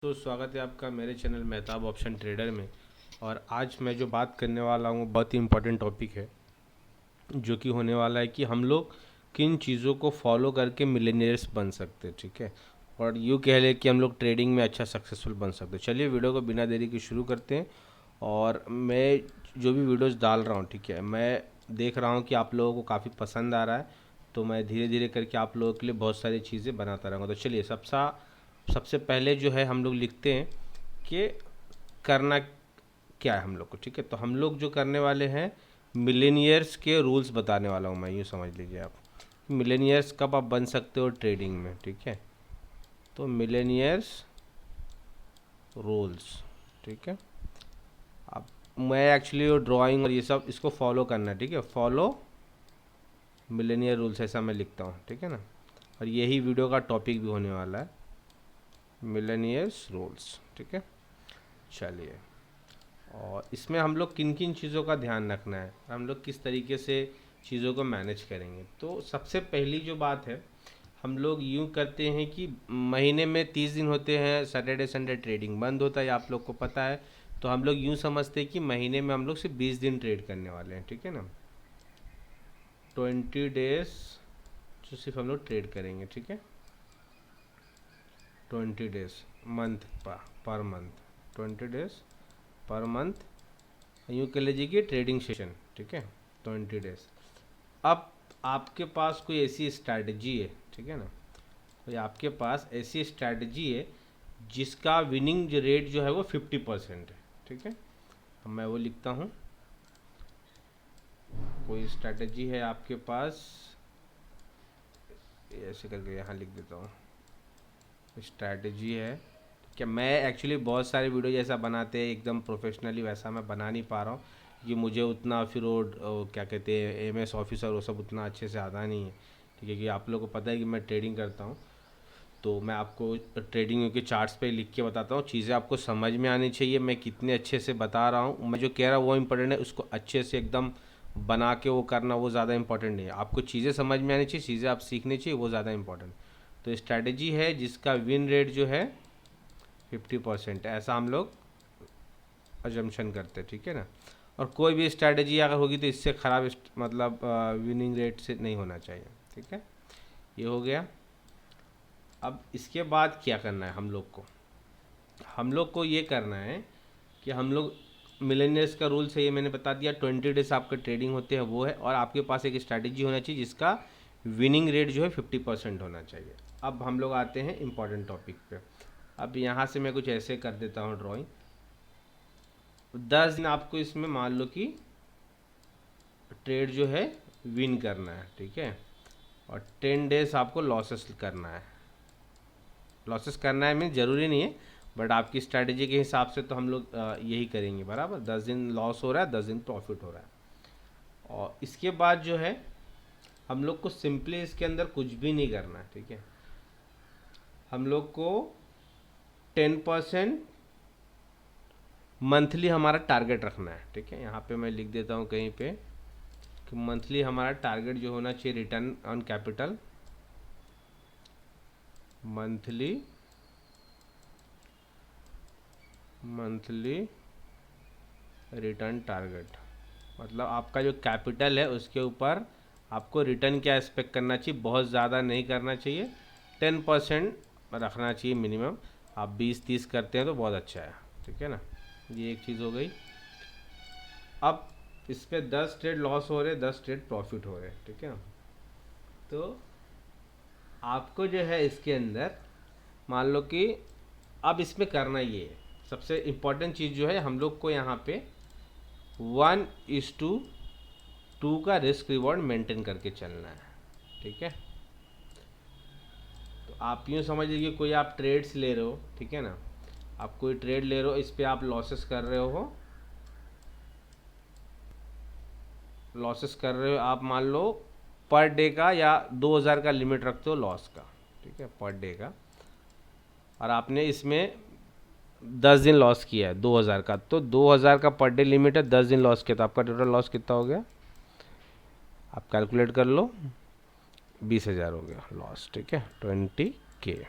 तो स्वागत है आपका मेरे चैनल मेहताब ऑप्शन ट्रेडर में। और आज मैं जो बात करने वाला हूँ बहुत ही इम्पोर्टेंट टॉपिक है, जो कि होने वाला है कि हम लोग किन चीज़ों को फॉलो करके मिलेनियर्स बन सकते हैं। ठीक है, और यूँ कह लें कि हम लोग ट्रेडिंग में अच्छा सक्सेसफुल बन सकते हैं। चलिए वीडियो को बिना देरी के शुरू करते हैं। और मैं जो भी वीडियोस डाल रहा हूँ, ठीक है, मैं देख रहा हूँ कि आप लोगों को काफ़ी पसंद आ रहा है, तो मैं धीरे धीरे करके आप लोगों के लिए बहुत सारी चीज़ें बनाता रहूँगा। तो चलिए सबसे पहले जो है हम लोग लिखते हैं कि करना क्या है हम लोग को। ठीक है, तो हम लोग जो करने वाले हैं, मिलेनियर्स के रूल्स बताने वाला हूँ मैं, यूँ समझ लीजिए आप। मिलेनियर्स कब आप बन सकते हो ट्रेडिंग में। ठीक है, तो मिलेनियर्स रूल्स। ठीक है, अब मैं एक्चुअली वो ड्राइंग और ये सब इसको फॉलो करना है। ठीक है, फॉलो मिलेनियर रूल्स ऐसा मैं लिखता हूँ। ठीक है ना, और यही वीडियो का टॉपिक भी होने वाला है, मिलेनियर्स रूल्स। ठीक है, चलिए। और इसमें हम लोग किन किन चीज़ों का ध्यान रखना है, हम लोग किस तरीके से चीज़ों को मैनेज करेंगे। तो सबसे पहली जो बात है, हम लोग यूँ करते हैं कि महीने में 30 दिन होते हैं, सैटरडे संडे ट्रेडिंग बंद होता है, आप लोग को पता है। तो हम लोग यूँ समझते हैं कि महीने में हम लोग सिर्फ 20 दिन ट्रेड करने वाले हैं। ठीक है ना, 20 डेज जो सिर्फ हम लोग ट्रेड करेंगे। ठीक है, 20 days month per month, 20 days per month, यूँ कह लीजिए कि ट्रेडिंग सेशन। ठीक है, 20 डेज। अब आपके पास कोई ऐसी स्ट्रैटेजी है, ठीक है ना, तो आपके पास ऐसी स्ट्रैटेजी है जिसका विनिंग रेट जो है वो 50% है। ठीक है, अब मैं वो लिखता हूँ, कोई स्ट्रैटेजी है आपके पास, ऐसे करके यहाँ लिख देता हूँ, स्ट्रैटेजी है। क्या मैं एक्चुअली बहुत सारे वीडियो जैसा बनाते हैं एकदम प्रोफेशनली, वैसा मैं बना नहीं पा रहा हूँ कि मुझे उतना फिर वो क्या कहते हैं एमएस ऑफिसर वो सब उतना अच्छे से आता नहीं है। ठीक है, कि आप लोगों को पता है कि मैं ट्रेडिंग करता हूँ, तो मैं आपको ट्रेडिंग के चार्ट्स पे लिख के बताता हूँ। चीज़ें आपको समझ में आनी चाहिए, मैं कितने अच्छे से बता रहा हूँ, मैं जो कह रहा हूँ वो इम्पोर्टेंट है, उसको अच्छे से एकदम बना के वो करना वो ज़्यादा इंपॉर्टेंट नहीं है। आपको चीज़ें समझ में आनी चाहिए, चीज़ें आप सीखनी चाहिए, वो ज़्यादा इंपॉर्टेंट। तो स्ट्रैटेजी है जिसका विन रेट जो है 50%, ऐसा हम लोग अजम्पशन करते हैं। ठीक है ना, और कोई भी स्ट्रैटेजी अगर होगी तो इससे ख़राब मतलब विनिंग रेट से नहीं होना चाहिए। ठीक है, ये हो गया। अब इसके बाद क्या करना है हम लोग को ये करना है कि हम लोग मिलेनियर्स का रूल्स है, ये मैंने बता दिया, 20 डेज आपका ट्रेडिंग होते हैं वो है, और आपके पास एक स्ट्रैटेजी होना चाहिए जिसका विनिंग रेट जो है 50% होना चाहिए। अब हम लोग आते हैं इम्पॉर्टेंट टॉपिक पे। अब यहाँ से मैं कुछ ऐसे कर देता हूँ ड्राइंग। 10 दिन आपको इसमें मान लो कि ट्रेड जो है विन करना है। ठीक है, और 10 डेज आपको लॉसेस करना है। लॉसेस करना है मीन ज़रूरी नहीं है, बट आपकी स्ट्रैटेजी के हिसाब से तो हम लोग यही करेंगे बराबर। 10 दिन लॉस हो रहा है, 10 दिन प्रॉफिट हो रहा है। और इसके बाद जो है हम लोग को सिंपली इसके अंदर कुछ भी नहीं करना है। ठीक है, हम लोग को 10% मंथली हमारा टारगेट रखना है। ठीक है, यहाँ पे मैं लिख देता हूँ कहीं पे कि मंथली हमारा टारगेट जो होना चाहिए return on capital, monthly monthly return target, मतलब आपका जो कैपिटल है उसके ऊपर आपको रिटर्न क्या एक्सपेक्ट करना चाहिए, बहुत ज़्यादा नहीं करना चाहिए, 10% रखना चाहिए मिनिमम। आप 20-30 करते हैं तो बहुत अच्छा है। ठीक है ना, ये एक चीज़ हो गई। अब इस पर 10 ट्रेड लॉस हो रहे, 10 ट्रेड प्रॉफिट हो रहे। ठीक है ना, तो आपको जो है इसके अंदर मान लो कि अब इसमें करना ये है, सबसे इम्पोर्टेंट चीज़ जो है हम लोग को यहाँ पे 1:2 का रिस्क रिवॉर्ड मेंटेन करके चलना है। ठीक है, तो आप यूँ समझ लीजिए कोई आप ट्रेड्स ले रहे हो। ठीक है ना, आप कोई ट्रेड ले रहे हो, इस पे आप लॉसेस कर रहे हो आप मान लो पर डे का, या 2000 का लिमिट रखते हो लॉस का। ठीक है, पर डे का, और आपने इसमें 10 दिन लॉस किया है 2000 का, तो 2000 का पर डे लिमिट है, 10 दिन लॉस किया तो आपका टोटल लॉस कितना हो गया, आप कैलकुलेट कर लो, 20,000 हो गया लॉस। ठीक है, 20K।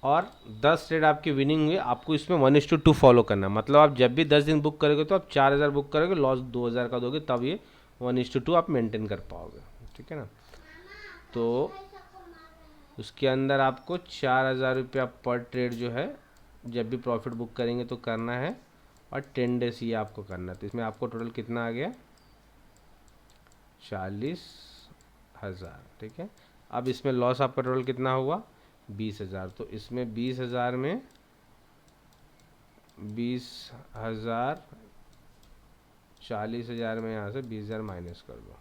और 10 ट्रेड आपकी विनिंग हुई, आपको इसमें 1:2 फॉलो करना है। मतलब आप जब भी 10 दिन बुक करोगे तो आप 4000 बुक करोगे, लॉस 2000 का दोगे, तब ये 1:2 आप मेंटेन कर पाओगे, ठीक है ना। तो उसके अंदर आपको 4000 रुपया पर ट्रेड जो है जब भी प्रॉफिट बुक करेंगे तो करना है, और 10 डेज ये आपको करना है। तो इसमें आपको टोटल कितना आ गया, 40,000, ठीक है। अब इसमें लॉस आपका टोटल कितना हुआ, 20,000। तो इसमें 20,000 में 20,000, 40,000 में यहाँ से 20,000 माइनस कर दो,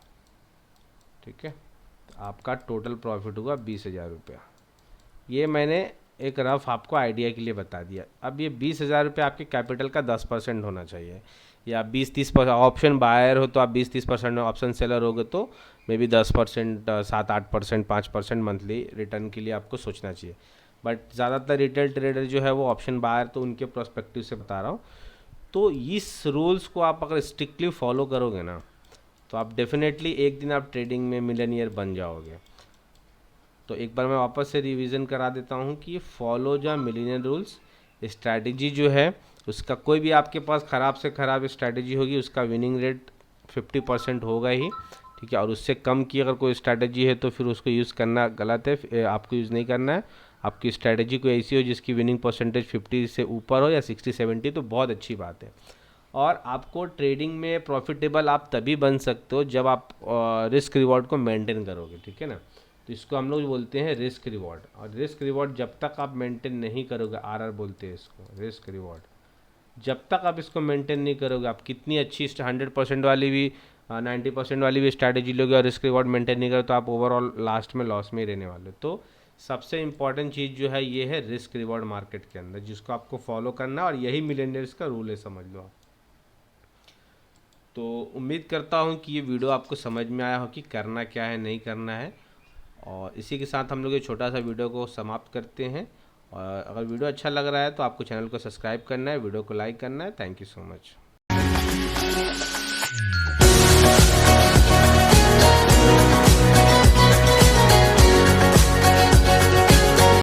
ठीक है। तो आपका टोटल प्रॉफिट हुआ 20,000 रुपया। ये मैंने एक रफ आपको आइडिया के लिए बता दिया। अब ये 20,000 रुपये आपके कैपिटल का 10% होना चाहिए, या 20-30%। ऑप्शन बायर हो तो आप 20-30%, ऑप्शन सेलर हो गए तो मे बी 10%, 7-8%, 5% मंथली रिटर्न के लिए आपको सोचना चाहिए। बट ज़्यादातर रिटेल ट्रेडर जो है वो ऑप्शन बायर, तो उनके प्रोस्पेक्टिव से बता रहा हूँ। तो इस रूल्स को आप अगर स्ट्रिक्टली फॉलो करोगे ना, तो आप डेफिनेटली एक दिन आप ट्रेडिंग में मिलियनियर बन जाओगे। तो एक बार मैं वापस से रिवीजन करा देता हूँ कि follow the millionaire rules. Strategy जो है उसका, कोई भी आपके पास ख़राब से ख़राब स्ट्रैटेजी होगी, उसका विनिंग रेट 50% होगा ही, ठीक है। और उससे कम की अगर कोई स्ट्रैटेजी है तो फिर उसको यूज़ करना गलत है, आपको यूज़ नहीं करना है। आपकी स्ट्रैटेजी कोई ऐसी हो जिसकी विनिंग परसेंटेज 50 से ऊपर हो, या 60-70, तो बहुत अच्छी बात है। और आपको ट्रेडिंग में प्रॉफिटेबल आप तभी बन सकते हो जब आप रिस्क रिवॉर्ड को मेंटेन करोगे, ठीक है ना। तो इसको हम लोग बोलते हैं रिस्क रिवॉर्ड। और रिस्क रिवॉर्ड जब तक आप मेंटेन नहीं करोगे, आरआर बोलते हैं इसको, रिस्क रिवॉर्ड, जब तक आप इसको मेंटेन नहीं करोगे, आप कितनी अच्छी 100% वाली भी 90% वाली भी स्ट्रैटेजी लोगे और रिस्क रिवॉर्ड मेंटेन नहीं करोगे, तो आप ओवरऑल लास्ट में लॉस में ही रहने वाले हो। तो सबसे इंपॉर्टेंट चीज़ जो है ये है रिस्क रिवॉर्ड मार्केट के अंदर, जिसको आपको फॉलो करना है, और यही मिलियनियर्स का रूल है, समझ लो आप। तो उम्मीद करता हूँ कि ये वीडियो आपको समझ में आया हो कि करना क्या है, नहीं करना है। और इसी के साथ हम लोग ये छोटा सा वीडियो को समाप्त करते हैं। और अगर वीडियो अच्छा लग रहा है तो आपको चैनल को सब्सक्राइब करना है, वीडियो को लाइक करना है। Thank you so much.